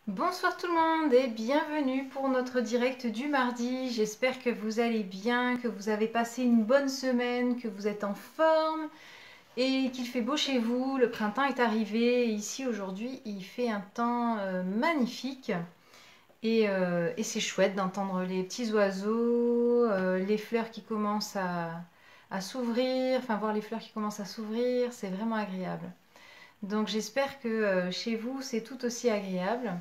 Bonsoir tout le monde et bienvenue pour notre direct du mardi. J'espère que vous allez bien, que vous avez passé une bonne semaine, que vous êtes en forme et qu'il fait beau chez vous. Le printemps est arrivé et ici aujourd'hui il fait un temps magnifique et c'est chouette d'entendre les petits oiseaux, les fleurs qui commencent à s'ouvrir, enfin voir les fleurs qui commencent à s'ouvrir, c'est vraiment agréable. Donc j'espère que chez vous c'est tout aussi agréable.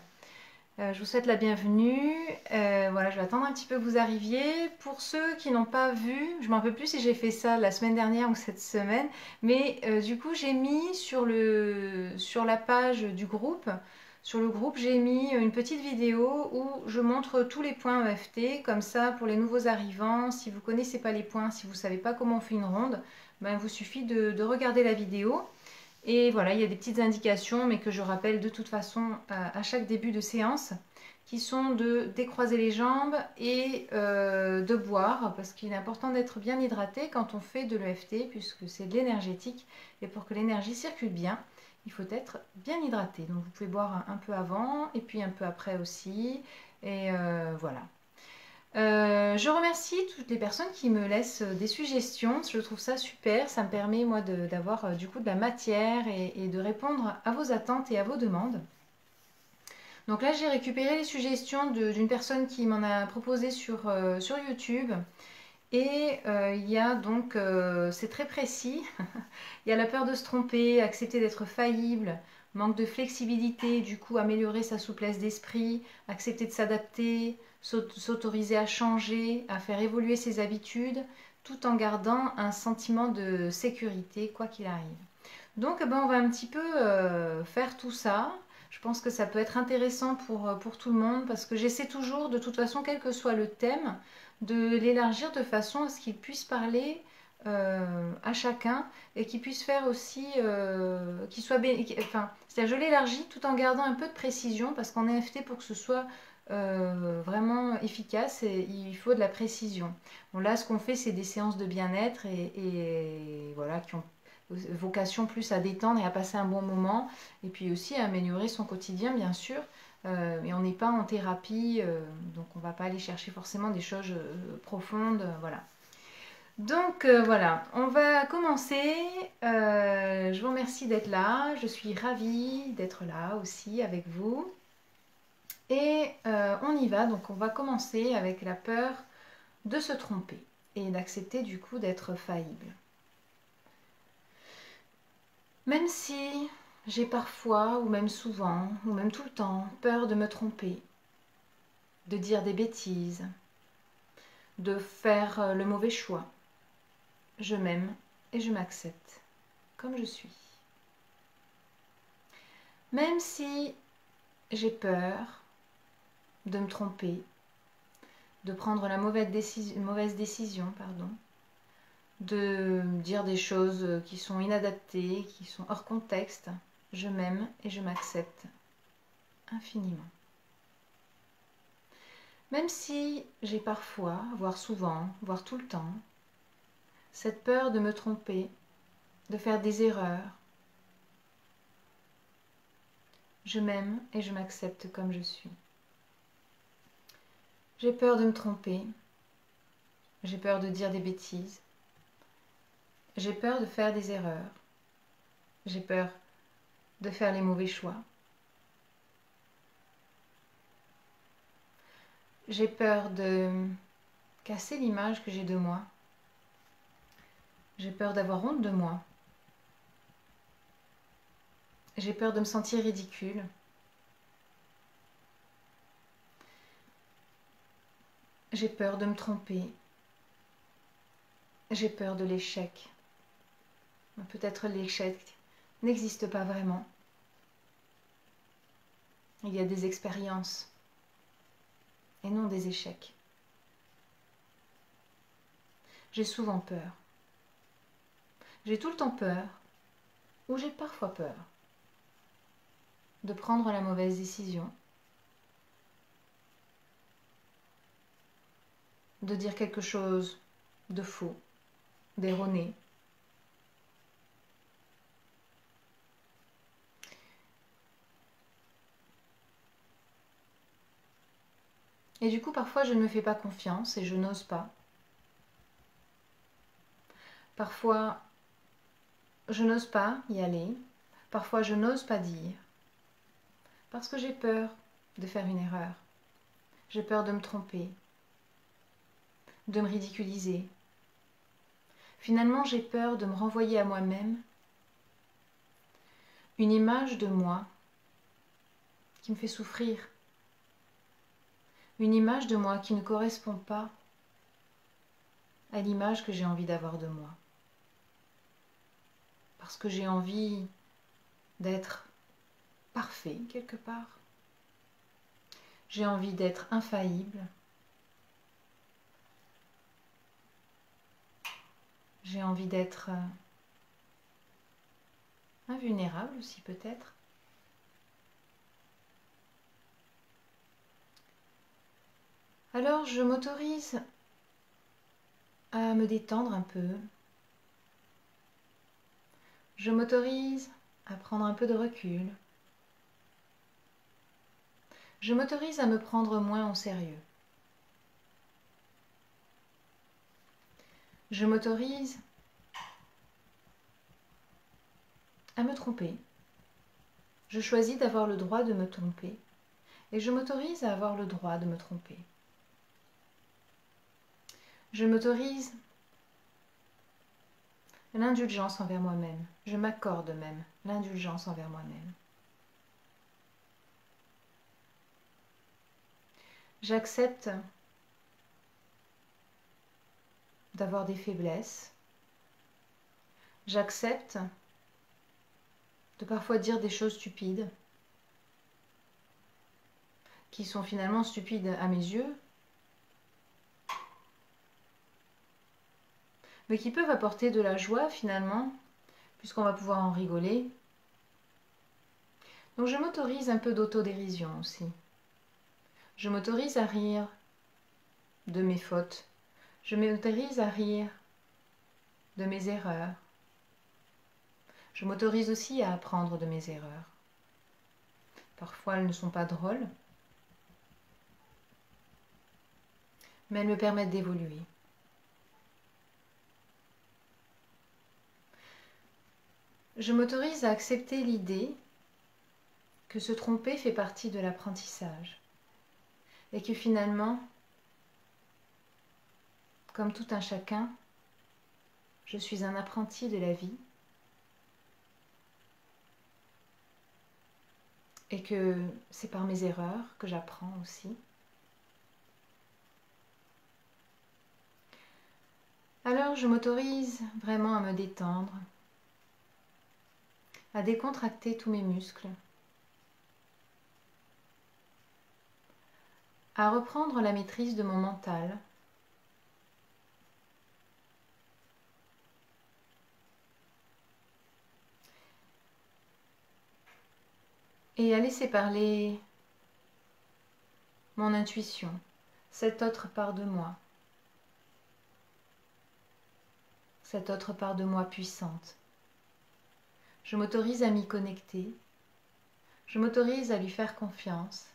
Je vous souhaite la bienvenue. Voilà, je vais attendre un petit peu que vous arriviez. Pour ceux qui n'ont pas vu, je ne m'en rappelle plus si j'ai fait ça la semaine dernière ou cette semaine, mais du coup j'ai mis sur la page du groupe, sur le groupe, j'ai mis une petite vidéo où je montre tous les points EFT, comme ça pour les nouveaux arrivants, si vous ne connaissez pas les points, si vous ne savez pas comment on fait une ronde, ben, il vous suffit de regarder la vidéo. Et voilà, il y a des petites indications, mais que je rappelle de toute façon à chaque début de séance, qui sont de décroiser les jambes et de boire, parce qu'il est important d'être bien hydraté quand on fait de l'EFT, puisque c'est de l'énergétique, et pour que l'énergie circule bien, il faut être bien hydraté. Donc vous pouvez boire un peu avant, et puis un peu après aussi, et voilà. Je remercie toutes les personnes qui me laissent des suggestions. Je trouve ça super. Ça me permet moi d'avoir du coup de la matière et de répondre à vos attentes et à vos demandes. Donc là, j'ai récupéré les suggestions d'une personne qui m'en a proposé sur YouTube. Et il y a donc, c'est très précis, il y a la peur de se tromper, accepter d'être faillible, manque de flexibilité, du coup améliorer sa souplesse d'esprit, accepter de s'adapter, s'autoriser à changer, à faire évoluer ses habitudes, tout en gardant un sentiment de sécurité, quoi qu'il arrive. Donc ben, on va un petit peu faire tout ça. Je pense que ça peut être intéressant pour tout le monde parce que j'essaie toujours, de toute façon, quel que soit le thème, de l'élargir de façon à ce qu'il puisse parler à chacun et qu'il puisse faire aussi, qu'il soit enfin, c'est-à-dire je l'élargis tout en gardant un peu de précision parce qu'en EFT pour que ce soit vraiment efficace, il faut de la précision. Bon, là, ce qu'on fait, c'est des séances de bien-être et voilà, qui ont vocation plus à détendre et à passer un bon moment, et puis aussi à améliorer son quotidien, bien sûr. Mais on n'est pas en thérapie, donc on ne va pas aller chercher forcément des choses profondes, voilà. Donc voilà, on va commencer. Je vous remercie d'être là. Je suis ravie d'être là aussi avec vous. Et on y va. Donc on va commencer avec la peur de se tromper et d'accepter du coup d'être faillible. Même si j'ai parfois, ou même souvent, ou même tout le temps, peur de me tromper, de dire des bêtises, de faire le mauvais choix, je m'aime et je m'accepte comme je suis. Même si j'ai peur de me tromper, de prendre la mauvaise décision, de dire des choses qui sont inadaptées, qui sont hors contexte, je m'aime et je m'accepte infiniment. Même si j'ai parfois, voire souvent, voire tout le temps, cette peur de me tromper, de faire des erreurs, je m'aime et je m'accepte comme je suis. J'ai peur de me tromper, j'ai peur de dire des bêtises, j'ai peur de faire des erreurs, j'ai peur de faire les mauvais choix. J'ai peur de casser l'image que j'ai de moi. J'ai peur d'avoir honte de moi. J'ai peur de me sentir ridicule. J'ai peur de me tromper. J'ai peur de l'échec. Peut-être l'échec n'existe pas vraiment. Il y a des expériences et non des échecs. J'ai souvent peur. J'ai tout le temps peur, ou j'ai parfois peur, de prendre la mauvaise décision, de dire quelque chose de faux, d'erroné. Et du coup, parfois, je ne me fais pas confiance et je n'ose pas. Parfois, je n'ose pas y aller. Parfois, je n'ose pas dire. Parce que j'ai peur de faire une erreur. J'ai peur de me tromper, de me ridiculiser. Finalement, j'ai peur de me renvoyer à moi-même une image de moi qui me fait souffrir. Une image de moi qui ne correspond pas à l'image que j'ai envie d'avoir de moi. Parce que j'ai envie d'être parfait quelque part. J'ai envie d'être infaillible. J'ai envie d'être invulnérable aussi peut-être. Alors je m'autorise à me détendre un peu. Je m'autorise à prendre un peu de recul. Je m'autorise à me prendre moins au sérieux. Je m'autorise à me tromper. Je choisis d'avoir le droit de me tromper et je m'autorise à avoir le droit de me tromper. Je m'autorise l'indulgence envers moi-même. Je m'accorde même l'indulgence envers moi-même. J'accepte d'avoir des faiblesses. J'accepte de parfois dire des choses stupides, qui sont finalement stupides à mes yeux, mais qui peuvent apporter de la joie finalement, puisqu'on va pouvoir en rigoler. Donc je m'autorise un peu d'autodérision aussi. Je m'autorise à rire de mes fautes. Je m'autorise à rire de mes erreurs. Je m'autorise aussi à apprendre de mes erreurs. Parfois elles ne sont pas drôles, mais elles me permettent d'évoluer. Je m'autorise à accepter l'idée que se tromper fait partie de l'apprentissage et que finalement, comme tout un chacun, je suis un apprenti de la vie et que c'est par mes erreurs que j'apprends aussi. Alors je m'autorise vraiment à me détendre, à décontracter tous mes muscles, à reprendre la maîtrise de mon mental, et à laisser parler mon intuition, cette autre part de moi, cette autre part de moi puissante. Je m'autorise à m'y connecter, je m'autorise à lui faire confiance,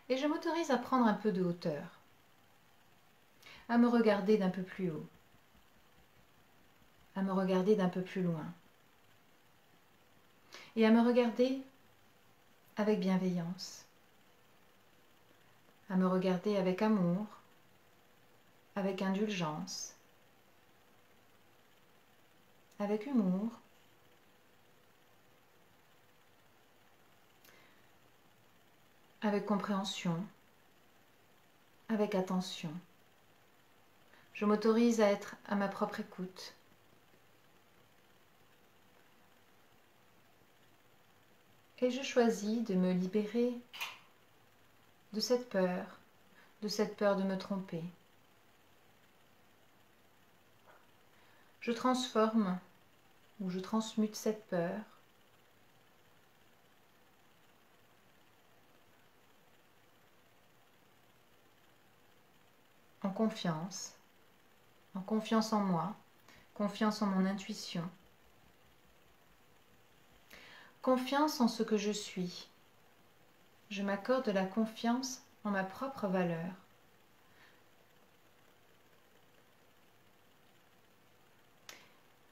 et je m'autorise à prendre un peu de hauteur, à me regarder d'un peu plus haut, à me regarder d'un peu plus loin, et à me regarder avec bienveillance, à me regarder avec amour, avec indulgence, avec humour, avec compréhension, avec attention. Je m'autorise à être à ma propre écoute. Et je choisis de me libérer de cette peur de me tromper. Je transforme ou je transmute cette peur en confiance en moi, confiance en mon intuition, confiance en ce que je suis, Je m'accorde de la confiance en ma propre valeur.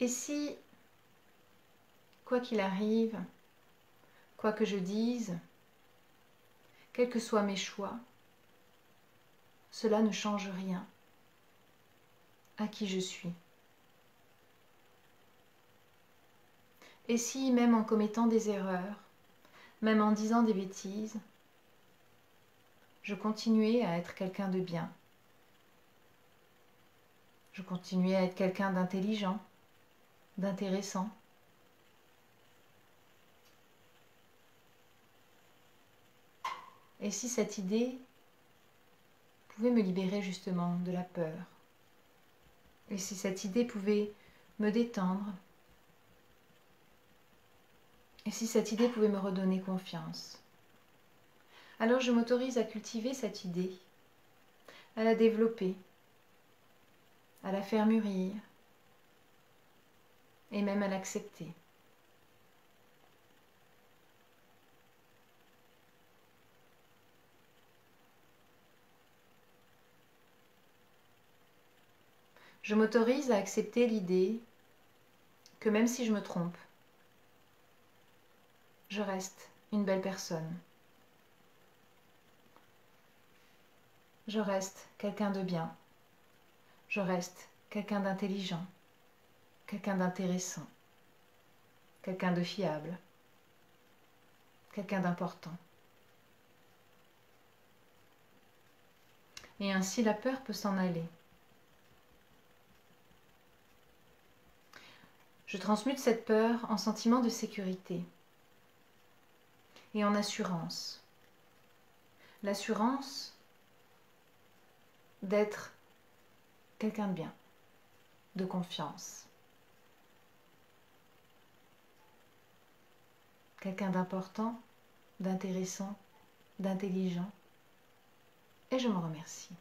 Et si, quoi qu'il arrive, quoi que je dise, quels que soient mes choix, cela ne change rien à qui je suis. Et si, même en commettant des erreurs, même en disant des bêtises, je continuais à être quelqu'un de bien, je continuais à être quelqu'un d'intelligent, d'intéressant, et si cette idée pouvait me libérer justement de la peur, et si cette idée pouvait me détendre, et si cette idée pouvait me redonner confiance, alors je m'autorise à cultiver cette idée, à la développer, à la faire mûrir, et même à l'accepter. Je m'autorise à accepter l'idée que même si je me trompe, je reste une belle personne. Je reste quelqu'un de bien. Je reste quelqu'un d'intelligent, quelqu'un d'intéressant, quelqu'un de fiable, quelqu'un d'important. Et ainsi la peur peut s'en aller. Je transmute cette peur en sentiment de sécurité et en assurance. L'assurance d'être quelqu'un de bien, de confiance, quelqu'un d'important, d'intéressant, d'intelligent. Et je me remercie.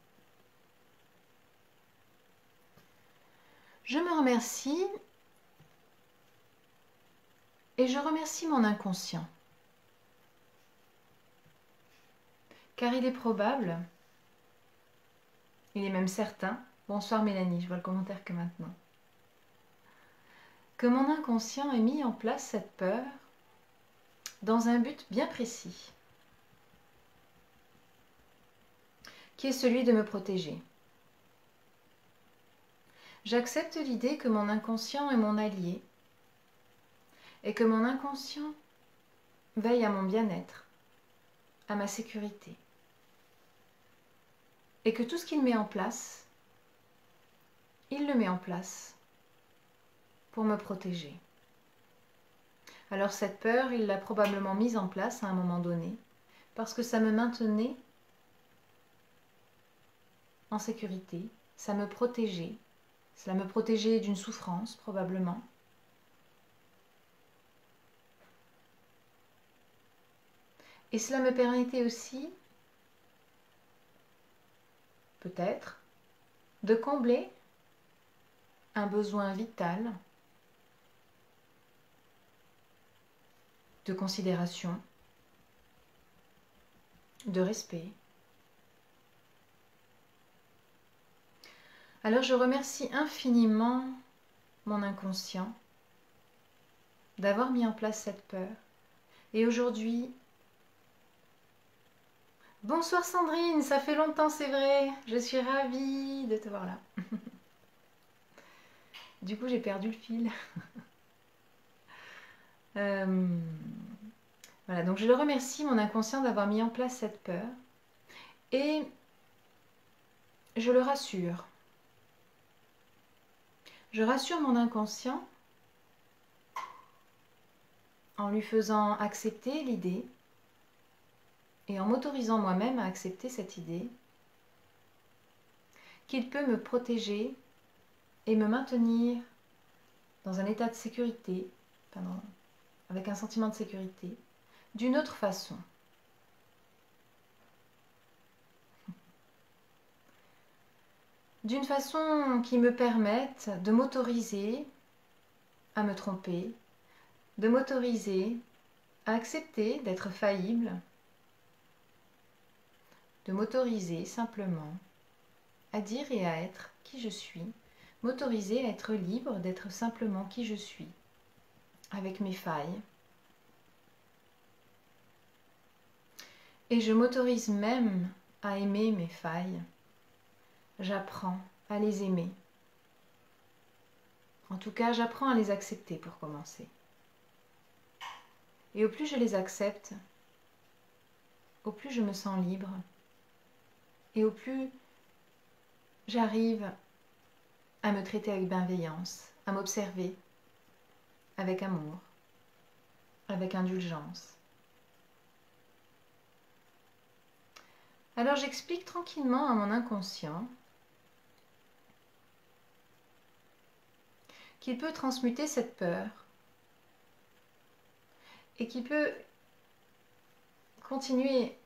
Je me remercie et je remercie mon inconscient. Car il est probable, il est même certain, bonsoir Mélanie, je vois le commentaire que maintenant, que mon inconscient ait mis en place cette peur dans un but bien précis, qui est celui de me protéger. J'accepte l'idée que mon inconscient est mon allié et que mon inconscient veille à mon bien-être, à ma sécurité. Et que tout ce qu'il met en place, il le met en place pour me protéger. Alors cette peur, il l'a probablement mise en place à un moment donné, parce que ça me maintenait en sécurité, ça me protégeait, cela me protégeait d'une souffrance probablement. Et cela me permettait aussi, peut-être, de combler un besoin vital de considération, de respect. Alors je remercie infiniment mon inconscient d'avoir mis en place cette peur. Et aujourd'hui, bonsoir Sandrine, ça fait longtemps c'est vrai, je suis ravie de te voir là. Du coup j'ai perdu le fil. Voilà, donc je le remercie mon inconscient d'avoir mis en place cette peur. Et je le rassure. Je rassure mon inconscient en lui faisant accepter l'idée et en m'autorisant moi-même à accepter cette idée qu'il peut me protéger et me maintenir dans un état de sécurité, avec un sentiment de sécurité, d'une autre façon. D'une façon qui me permette de m'autoriser à me tromper, de m'autoriser à accepter d'être faillible, de m'autoriser simplement à dire et à être qui je suis, m'autoriser à être libre d'être simplement qui je suis, avec mes failles. Et je m'autorise même à aimer mes failles. J'apprends à les aimer. En tout cas, j'apprends à les accepter pour commencer. Et au plus je les accepte, au plus je me sens libre. Et au plus j'arrive à me traiter avec bienveillance, à m'observer avec amour, avec indulgence. Alors j'explique tranquillement à mon inconscient qu'il peut transmuter cette peur et qu'il peut continuer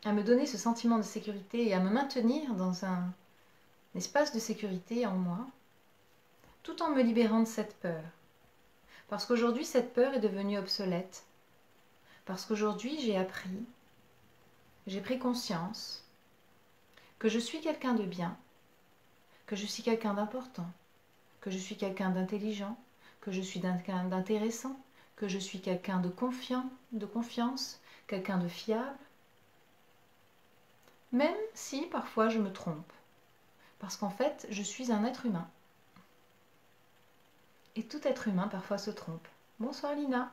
à me donner ce sentiment de sécurité et à me maintenir dans un espace de sécurité en moi, tout en me libérant de cette peur. Parce qu'aujourd'hui, cette peur est devenue obsolète. Parce qu'aujourd'hui, j'ai appris, j'ai pris conscience que je suis quelqu'un de bien, que je suis quelqu'un d'important, que je suis quelqu'un d'intelligent, que je suis quelqu'un d'intéressant, que je suis quelqu'un de confiant, de confiance, quelqu'un de fiable, même si parfois je me trompe. Parce qu'en fait, je suis un être humain. Et tout être humain parfois se trompe. Bonsoir Lina.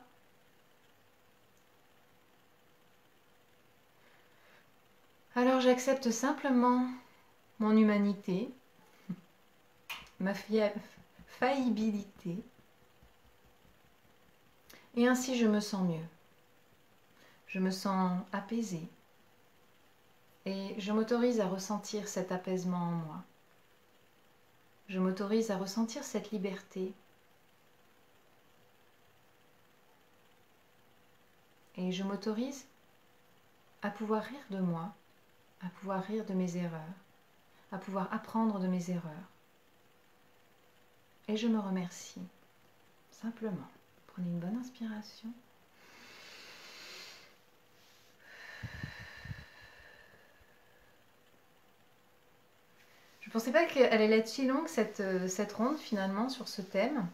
Alors j'accepte simplement mon humanité, ma faillibilité, et ainsi je me sens mieux. Je me sens apaisée. Et je m'autorise à ressentir cet apaisement en moi. Je m'autorise à ressentir cette liberté. Et je m'autorise à pouvoir rire de moi, à pouvoir rire de mes erreurs, à pouvoir apprendre de mes erreurs. Et je me remercie. Simplement, prenez une bonne inspiration. Je ne pensais pas qu'elle allait être si longue, cette ronde, finalement, sur ce thème.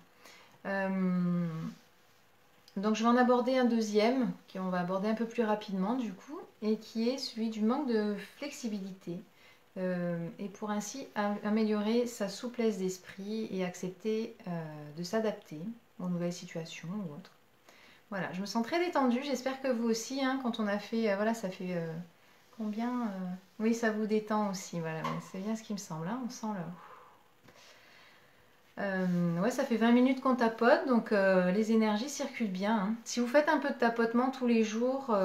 Donc, je vais en aborder un deuxième, qu'on va aborder un peu plus rapidement, du coup, et qui est celui du manque de flexibilité. Et pour ainsi améliorer sa souplesse d'esprit et accepter de s'adapter aux nouvelles situations ou autres. Voilà, je me sens très détendue, j'espère que vous aussi, hein, quand on a fait, voilà, ça fait combien oui, ça vous détend aussi, voilà, c'est bien ce qui me semble, hein, on sent le... ouais, ça fait 20 minutes qu'on tapote, donc les énergies circulent bien, hein. Si vous faites un peu de tapotement tous les jours,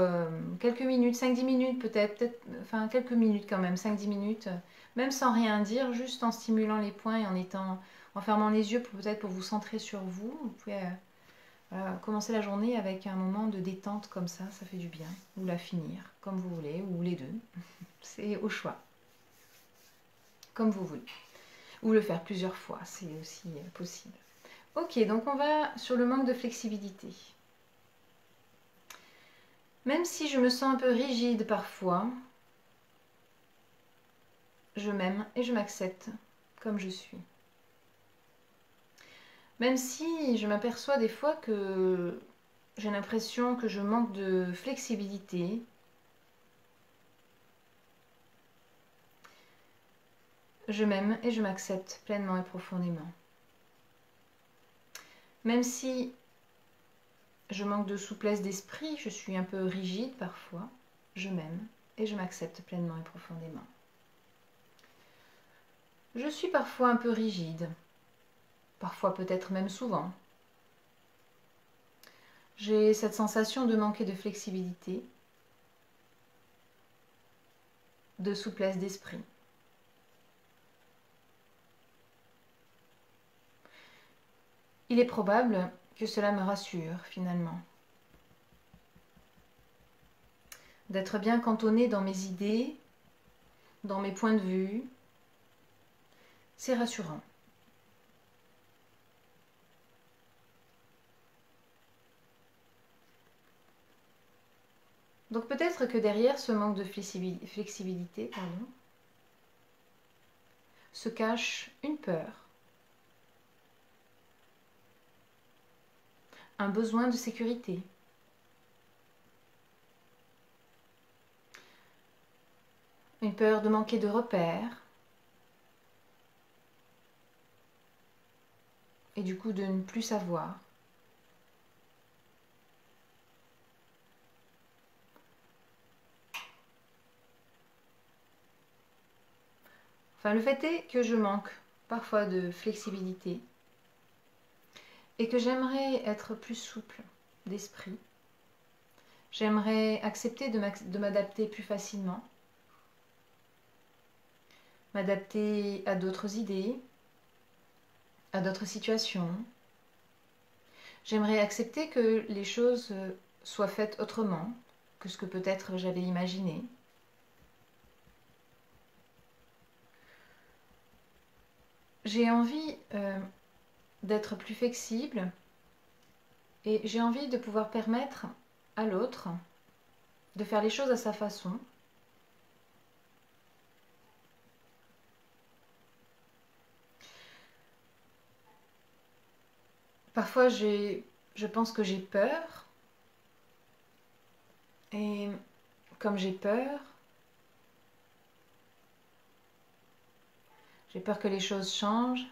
quelques minutes, 5-10 minutes peut-être, enfin quelques minutes quand même, 5-10 minutes, même sans rien dire, juste en stimulant les points et en fermant les yeux peut-être pour vous centrer sur vous, vous pouvez commencer la journée avec un moment de détente comme ça fait du bien, ou la finir, comme vous voulez, ou les deux, c'est au choix, comme vous voulez. Ou le faire plusieurs fois, c'est aussi possible. Ok, donc on va sur le manque de flexibilité. Même si je me sens un peu rigide parfois, je m'aime et je m'accepte comme je suis. Même si je m'aperçois des fois que j'ai l'impression que je manque de flexibilité, je m'aime et je m'accepte pleinement et profondément. Même si je manque de souplesse d'esprit, je suis un peu rigide parfois, je m'aime et je m'accepte pleinement et profondément. Je suis parfois un peu rigide, parfois peut-être même souvent. J'ai cette sensation de manquer de flexibilité, de souplesse d'esprit. Il est probable que cela me rassure finalement. D'être bien cantonnée dans mes idées, dans mes points de vue, c'est rassurant. Donc peut-être que derrière ce manque de flexibilité, pardon, se cache une peur, un besoin de sécurité, une peur de manquer de repères, et du coup de ne plus savoir. Enfin, le fait est que je manque parfois de flexibilité et que j'aimerais être plus souple d'esprit. J'aimerais accepter de m'adapter plus facilement, m'adapter à d'autres idées, à d'autres situations. J'aimerais accepter que les choses soient faites autrement que ce que peut-être j'avais imaginé. J'ai envie d'être plus flexible et j'ai envie de pouvoir permettre à l'autre de faire les choses à sa façon. Parfois, je pense que j'ai peur. Et comme j'ai peur que les choses changent.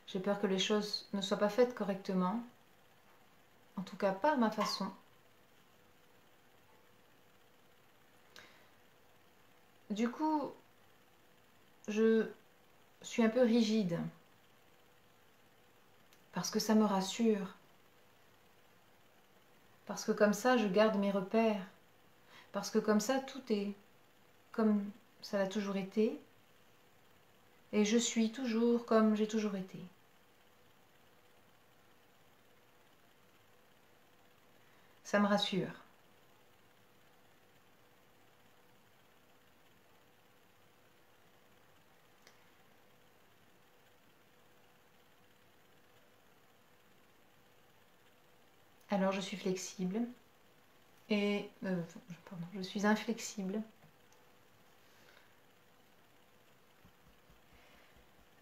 J'ai peur que les choses ne soient pas faites correctement. En tout cas, pas à ma façon. Du coup, je suis un peu rigide. Parce que ça me rassure. Parce que comme ça, je garde mes repères. Parce que comme ça, tout est comme ça l'a toujours été. Et je suis toujours comme j'ai toujours été. Ça me rassure. Alors je suis flexible. Et pardon, je suis inflexible.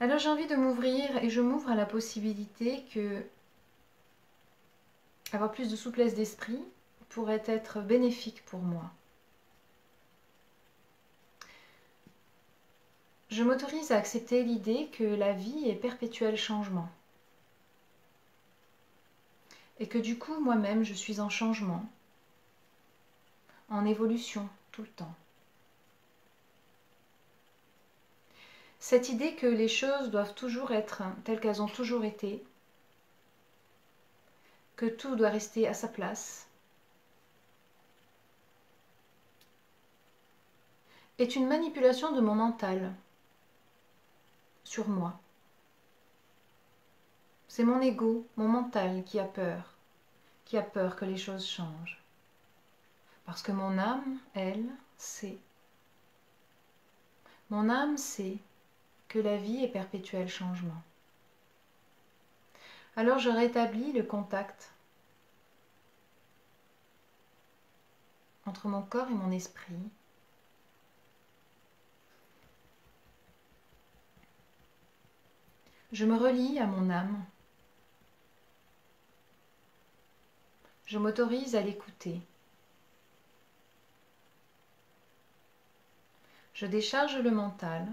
Alors j'ai envie de m'ouvrir et je m'ouvre à la possibilité que avoir plus de souplesse d'esprit pourrait être bénéfique pour moi. Je m'autorise à accepter l'idée que la vie est perpétuel changement. Et que du coup, moi-même, je suis en changement, en évolution tout le temps. Cette idée que les choses doivent toujours être telles qu'elles ont toujours été, que tout doit rester à sa place, est une manipulation de mon mental sur moi. C'est mon ego, mon mental qui a peur que les choses changent. Parce que mon âme, elle, sait. Mon âme sait que la vie est perpétuel changement. Alors je rétablis le contact entre mon corps et mon esprit. Je me relie à mon âme. Je m'autorise à l'écouter. Je décharge le mental.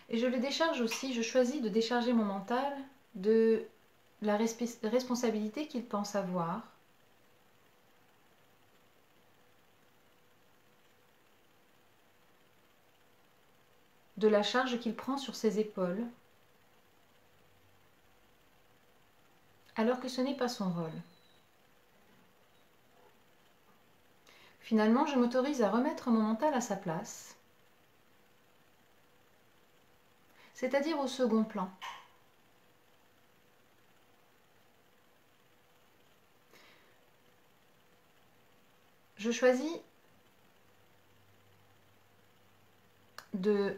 Et je le décharge aussi, je choisis de décharger mon mental de la responsabilité qu'il pense avoir. De la charge qu'il prend sur ses épaules, alors que ce n'est pas son rôle. Finalement, je m'autorise à remettre mon mental à sa place, c'est-à-dire au second plan. Je choisis de...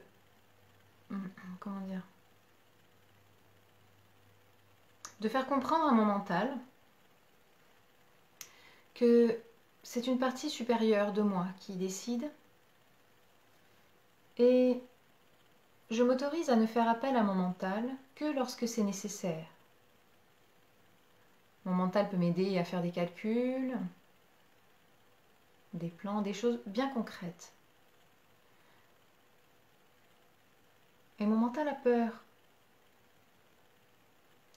comment dire ? De faire comprendre à mon mental que c'est une partie supérieure de moi qui décide. Et je m'autorise à ne faire appel à mon mental que lorsque c'est nécessaire. Mon mental peut m'aider à faire des calculs, des plans, des choses bien concrètes. Et mon mental a peur.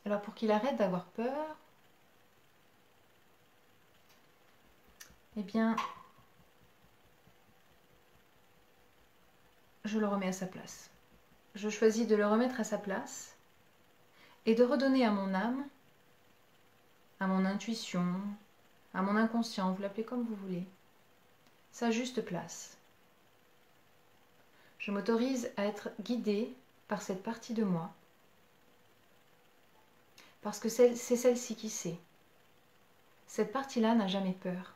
Alors pour qu'il arrête d'avoir peur, eh bien, je le remets à sa place. Je choisis de le remettre à sa place et de redonner à mon âme, à mon intuition, à mon inconscient, vous l'appelez comme vous voulez, sa juste place. Je m'autorise à être guidée par cette partie de moi, parce que c'est celle-ci qui sait. Cette partie-là n'a jamais peur.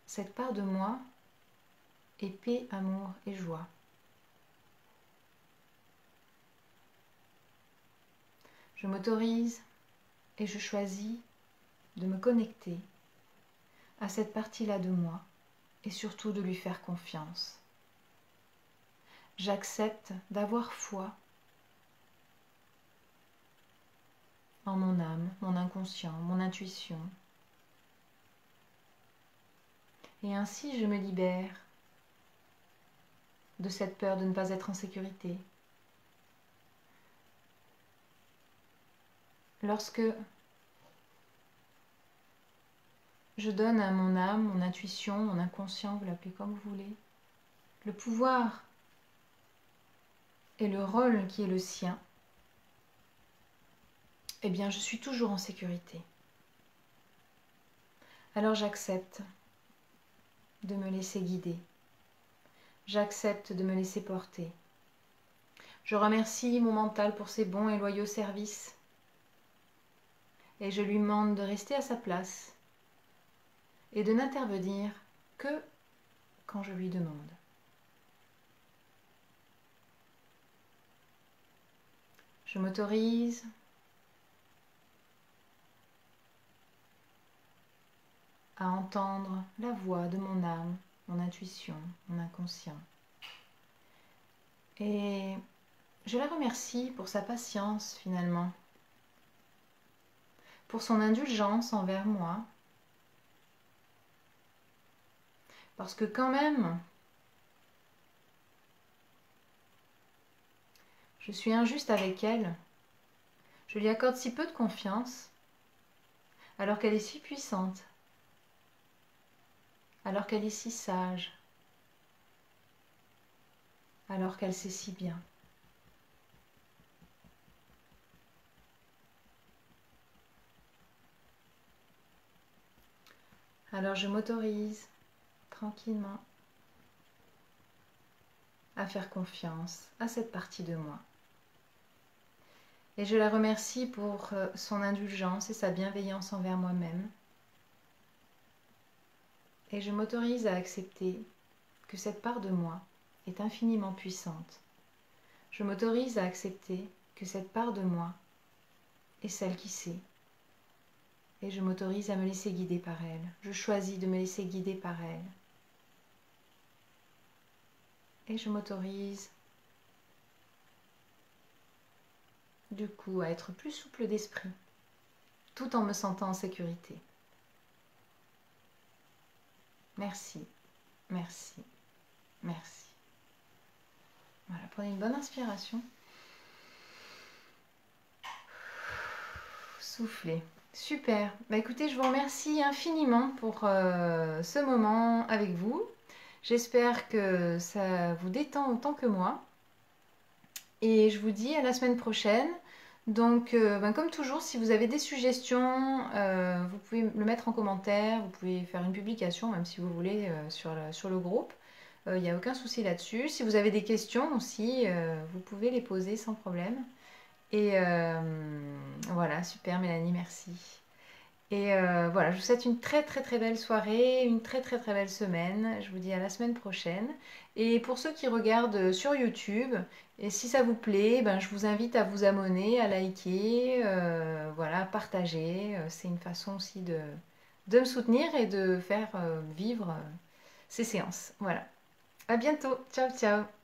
Cette part de moi est paix, amour et joie. Je m'autorise et je choisis de me connecter à cette partie-là de moi et surtout de lui faire confiance. J'accepte d'avoir foi en mon âme, mon inconscient, mon intuition. Et ainsi je me libère de cette peur de ne pas être en sécurité. Lorsque je donne à mon âme, mon intuition, mon inconscient, vous l'appelez comme vous voulez, le pouvoir et le rôle qui est le sien, eh bien je suis toujours en sécurité. Alors j'accepte de me laisser guider. J'accepte de me laisser porter. Je remercie mon mental pour ses bons et loyaux services. Et je lui demande de rester à sa place et de n'intervenir que quand je lui demande. Je m'autorise à entendre la voix de mon âme, mon intuition, mon inconscient. Et je la remercie pour sa patience finalement, pour son indulgence envers moi. Parce que quand même, je suis injuste avec elle. Je lui accorde si peu de confiance, alors qu'elle est si puissante, alors qu'elle est si sage, alors qu'elle sait si bien. Alors je m'autorise tranquillement à faire confiance à cette partie de moi. Et je la remercie pour son indulgence et sa bienveillance envers moi-même. Et je m'autorise à accepter que cette part de moi est infiniment puissante. Je m'autorise à accepter que cette part de moi est celle qui sait. Et je m'autorise à me laisser guider par elle. Je choisis de me laisser guider par elle. Et je m'autorise du coup à être plus souple d'esprit, tout en me sentant en sécurité. Merci, merci, merci. Voilà, prenez une bonne inspiration. Soufflez. Super. Bah écoutez, je vous remercie infiniment pour ce moment avec vous. J'espère que ça vous détend autant que moi. Et je vous dis à la semaine prochaine. Donc, comme toujours, si vous avez des suggestions, vous pouvez le mettre en commentaire. Vous pouvez faire une publication, même si vous voulez, sur le groupe. Il n'y a aucun souci là-dessus. Si vous avez des questions aussi, vous pouvez les poser sans problème. Et voilà, super Mélanie, merci. Et voilà, je vous souhaite une très très très belle soirée, une très très très belle semaine. Je vous dis à la semaine prochaine. Et pour ceux qui regardent sur YouTube, et si ça vous plaît, ben, je vous invite à vous abonner, à liker, voilà, à partager. C'est une façon aussi de me soutenir et de faire vivre ces séances. Voilà. À bientôt. Ciao, ciao.